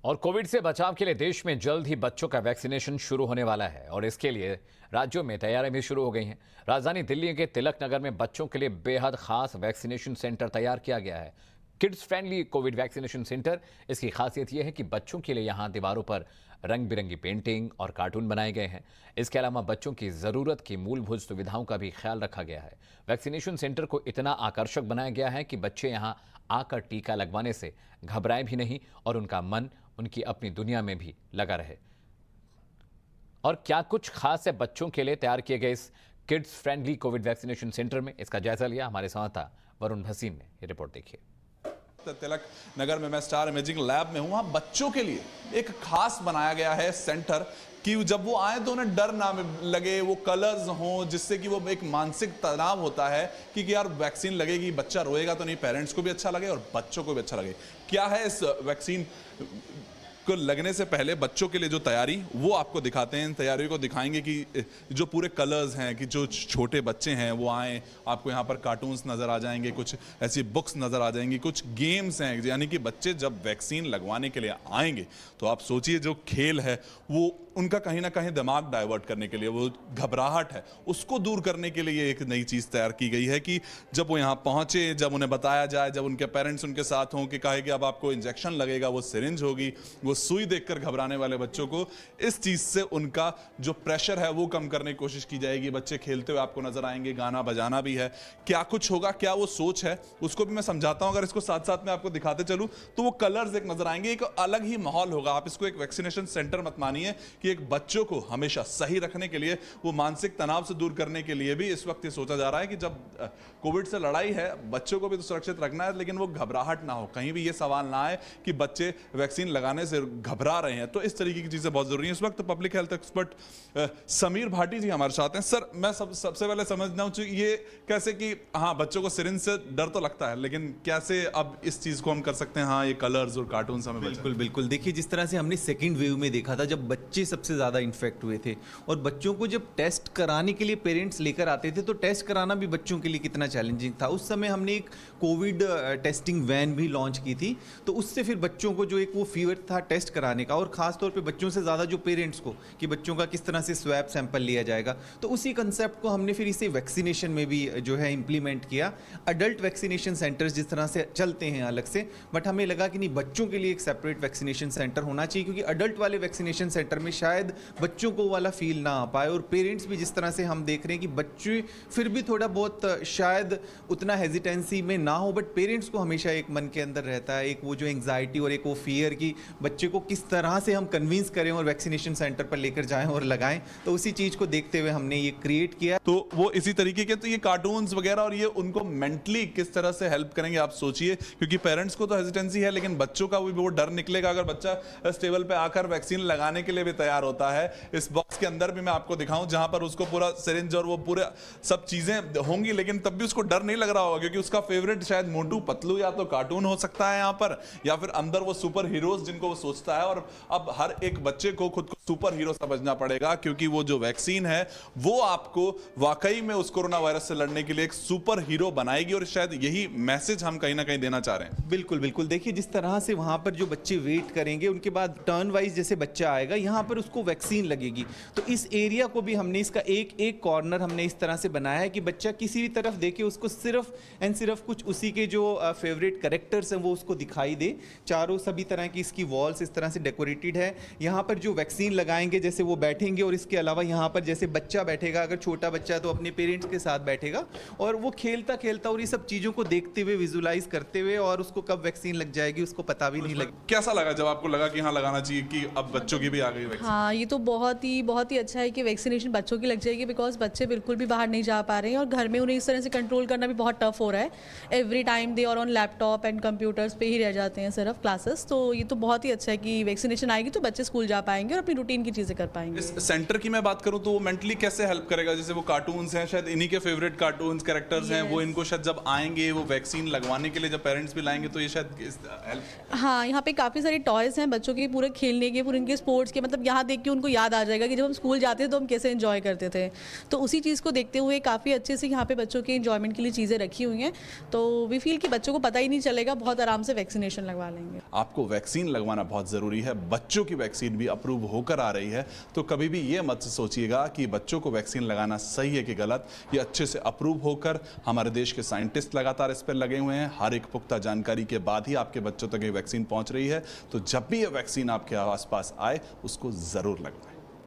और कोविड से बचाव के लिए देश में जल्द ही बच्चों का वैक्सीनेशन शुरू होने वाला है और इसके लिए राज्यों में तैयारियां भी शुरू हो गई हैं। राजधानी दिल्ली के तिलक नगर में बच्चों के लिए बेहद खास वैक्सीनेशन सेंटर तैयार किया गया है। Kids friendly Covid vaccination centre. इसकी खासियत यह है कि बच्चों के लिए यहाँ दीवारों पर रंग बिरंगी पेंटिंग और कार्टून बनाए गए हैं। इसके अलावा बच्चों की ज़रूरत की मूलभूत सुविधाओं का भी ख्याल रखा गया है। वैक्सीनेशन सेंटर को इतना आकर्षक बनाया गया है कि बच्चे यहाँ आकर टीका लगवाने से घबराएं भी नहीं और उनका मन उनकी अपनी दुनिया में भी लगा रहे। और क्या कुछ खास है बच्चों के लिए तैयार किए गए इस kids friendly Covid vaccination centre में, इसका जायजा लिया हमारे संवाददाता वरुण भसीन ने। ये रिपोर्ट देखिए। तिलक नगर में मैं स्टार इमेजिंग लैब में हूं। वहां बच्चों के लिए एक खास बनाया गया है सेंटर कि जब वो आए तो उन्हें डर ना लगे, वो कलर्स हों, जिससे कि वो एक मानसिक तनाव होता है कि यार वैक्सीन लगेगी, बच्चा रोएगा तो नहीं, पेरेंट्स को भी अच्छा लगे और बच्चों को भी अच्छा लगे। क्या है इस वैक्सीन को लगने से पहले बच्चों के लिए जो तैयारी, वो आपको दिखाते हैं। इन तैयारियों को दिखाएंगे कि जो पूरे कलर्स हैं, कि जो छोटे बच्चे हैं वो आए, आपको यहाँ पर कार्टून्स नज़र आ जाएंगे, कुछ ऐसी बुक्स नज़र आ जाएंगी, कुछ गेम्स हैं। यानी कि बच्चे जब वैक्सीन लगवाने के लिए आएंगे तो आप सोचिए जो खेल है वो उनका कहीं ना कहीं दिमाग डाइवर्ट करने के लिए, वो घबराहट है उसको दूर करने के लिए एक नई चीज़ तैयार की गई है कि जब वो यहाँ पहुँचे, जब उन्हें बताया जाए, जब उनके पेरेंट्स उनके साथ हों कि कहे कि अब आपको इंजेक्शन लगेगा, वो सिरिंज होगी, वो सुई देखकर घबराने वाले बच्चों को इस चीज़ से उनका जो प्रेशर है वो कम करने की कोशिश की जाएगी। बच्चे खेलते हुए आपको नजर आएंगे, गाना बजाना भी है। क्या कुछ होगा, क्या वो सोच है, उसको भी मैं समझाता हूं। अगर इसको साथ साथ में आपको दिखाते चलूं तो वो कलर्स एक नजर आएंगे, एक अलग ही माहौल होगा। आप इसको एक वैक्सीनेशन सेंटर मत मानिए कि एक बच्चों को हमेशा सही रखने के लिए, वो मानसिक तनाव से दूर करने के लिए भी इस वक्त ये सोचा जा रहा है कि जब कोविड से लड़ाई है, बच्चों को भी तो सुरक्षित रखना है, लेकिन वो घबराहट ना हो, कहीं भी ये सवाल ना आए कि बच्चे वैक्सीन लगाने से घबरा रहे हैं। तो इस तरीके की चीजें बहुत जरूरी हैं। इस वक्त public health expert Sameer Bhati ji हमारे साथ हैं। सर, मैं सबसे पहले समझना हूं ये कैसे कि हाँ, बच्चों को सिरिंज से डर तो लगता है, लेकिन कैसे अब इस चीज को हम कर सकते हैं, हाँ ये कलर्स और कार्टून हमें बिल्कुल बिल्कुल। देखिए, जिस तरह से हमने सेकेंड वेव में देखा था जब बच्चे सबसे ज्यादा इन्फेक्ट हुए थे और बच्चों को जब टेस्ट कराने के लिए पेरेंट्स लेकर आते थे तो टेस्ट कराना भी बच्चों के लिए कितना चैलेंजिंग था। उस समय हमने एक कोविड टेस्टिंग वैन भी लॉन्च की थी, तो उससे फिर बच्चों को जो एक वो फीवर था टेस्ट कराने का, और खास तौर पे बच्चों से ज़्यादा जो पेरेंट्स को, कि बच्चों का किस तरह से स्वैब सैंपल लिया जाएगा, तो उसी कंसेप्ट को हमने फिर इसे वैक्सीनेशन में भी जो है इंप्लीमेंट किया। अडल्ट वैक्सीनेशन सेंटर्स जिस तरह से चलते हैं अलग से, बट हमें लगा कि नहीं, बच्चों के लिए एक सेपरेट वैक्सीनेशन सेंटर होना चाहिए, क्योंकि अडल्ट वाले वैक्सीनेशन सेंटर में शायद बच्चों को वाला फील ना आ पाए, और पेरेंट्स भी जिस तरह से हम देख रहे हैं कि बच्चे फिर भी थोड़ा बहुत शायद उतना हेजिटेंसी में ना हो, बट पेरेंट्स को हमेशा एक मन के अंदर रहता है एक वो जो एंग्जाइटी और एक वो फियर कि बच्चे को किस तरह से हम कन्विंस करें और वैक्सीनेशन सेंटर पर लेकर जाएं और लगाएं। तो उसी चीज को देखते हुए हमने ये क्रिएट किया। तो वो इसी तरीके के, तो ये कार्टून्स वगैरह और ये उनको मेंटली किस तरह से हेल्प करेंगे आप सोचिए, क्योंकि पेरेंट्स को तो हेजिटेंसी है, लेकिन बच्चों का भी वो डर निकलेगा अगर बच्चा स्टेबल पे आकर वैक्सीन लगाने के लिए भी तैयार होता है। इस बॉक्स के अंदर भी मैं आपको दिखाऊं जहां पर उसको पूरा सिरिंज और वो पूरे सब चीजें होंगी, लेकिन तब भी उसको डर नहीं लग रहा होगा, क्योंकि उसका फेवरेट शायद मोटू पतलू या तो कार्टून हो सकता है यहाँ पर, या फिर अंदर वो सुपर हीरोज जिनको वो सोचता है। और अब हर एक बच्चे को खुद को सुपर हीरो समझना पड़ेगा, क्योंकि वो जो वैक्सीन है वो आपको वाकई में उस कोरोना वायरस से लड़ने के लिए एक सुपर हीरो बनाएगी, और शायद यही मैसेज हम कहीं ना कहीं देना चाह रहे हैं। बिल्कुल बिल्कुल। देखिए, जिस तरह से वहां पर जो बच्चे वेट करेंगे, उनके बाद टर्न वाइज जैसे बच्चा आएगा यहाँ पर उसको वैक्सीन लगेगी, तो इस एरिया को भी हमने इसका एक एक कॉर्नर हमने इस तरह से बनाया है कि बच्चा किसी भी तरफ देखे उसको सिर्फ एंड सिर्फ कुछ उसी के जो फेवरेट कैरेक्टर्स हैं वो उसको दिखाई दे। चारों सभी तरह की इसकी वॉल्स इस तरह से डेकोरेटेड है। यहाँ पर जो वैक्सीन लगाएंगे जैसे वो बैठेंगे, और इसके अलावा यहाँ पर जैसे बच्चा बैठेगा, अगर छोटा बच्चा है तो अपने पेरेंट्स के साथ बैठेगा, और वो खेलता खेलता और ये सब चीज़ों को देखते हुए, विजुलाइज करते हुए, और उसको कब वैक्सीन लग जाएगी उसको पता भी नहीं लगे। कैसा लगा जब आपको लगा कि हाँ लगाना चाहिए, कि अब बच्चों की भी आ गई वैक्सीन? हाँ, ये तो बहुत ही अच्छा है कि वैक्सीनेशन बच्चों की लग जाएगी, बिकॉज बच्चे बिल्कुल भी बाहर नहीं जा पा रहे हैं और घर में उन्हें इस तरह से कंट्रोल करना भी बहुत टफ हो रहा है। एवरी टाइम दे और ऑन लैपटॉप एंड कंप्यूटर्स पे ही रह जाते हैं सिर्फ क्लासेस। तो ये तो बहुत ही अच्छा है कि वैक्सीनेशन आएगी तो बच्चे स्कूल जा पाएंगे और अपनी रूटीन की चीज़ें कर पाएंगे। इस सेंटर की मैं बात करूं तो वो मेंटली कैसे हेल्प करेगा? जैसे वो कार्टून्स हैं, शायद इन्हीं के फेवरेट कार्टून्स कैरेक्टर्स हैं, वो इनको शायद जब आएंगे वो वैक्सीन लगवाने के लिए जब पेरेंट्स भी लाएंगे तो ये शायद हेल्प। हाँ, यहाँ पे काफ़ी सारे टॉयज़ हैं बच्चों के, पूरे खेलने के, पूरे इनके स्पोर्ट्स के, मतलब यहाँ देख के उनको याद आ जाएगा कि जब हम स्कूल जाते थे तो हम कैसे एंजॉय करते थे। तो उसी चीज़ को देखते हुए काफ़ी अच्छे से यहाँ पे बच्चों के एंजॉयमेंट के लिए चीज़ें रखी हुई हैं। तो वी फील कि बच्चों को पता ही नहीं चलेगा, बहुत आराम से वैक्सीनेशन लगवा लेंगे। आपको वैक्सीन लगवाना बहुत ज़रूरी है। बच्चों की वैक्सीन भी अप्रूव होकर आ रही है, तो कभी भी ये मत सोचिएगा कि बच्चों को वैक्सीन लगाना सही है कि गलत। ये अच्छे से अप्रूव होकर हमारे देश के साइंटिस्ट लगातार इस पर लगे हुए हैं। हर एक पुख्ता जानकारी के बाद ही आपके बच्चों तक ये वैक्सीन पहुंच रही है। तो जब भी ये वैक्सीन आपके आसपास आए उसको ज़रूर लगवाएं।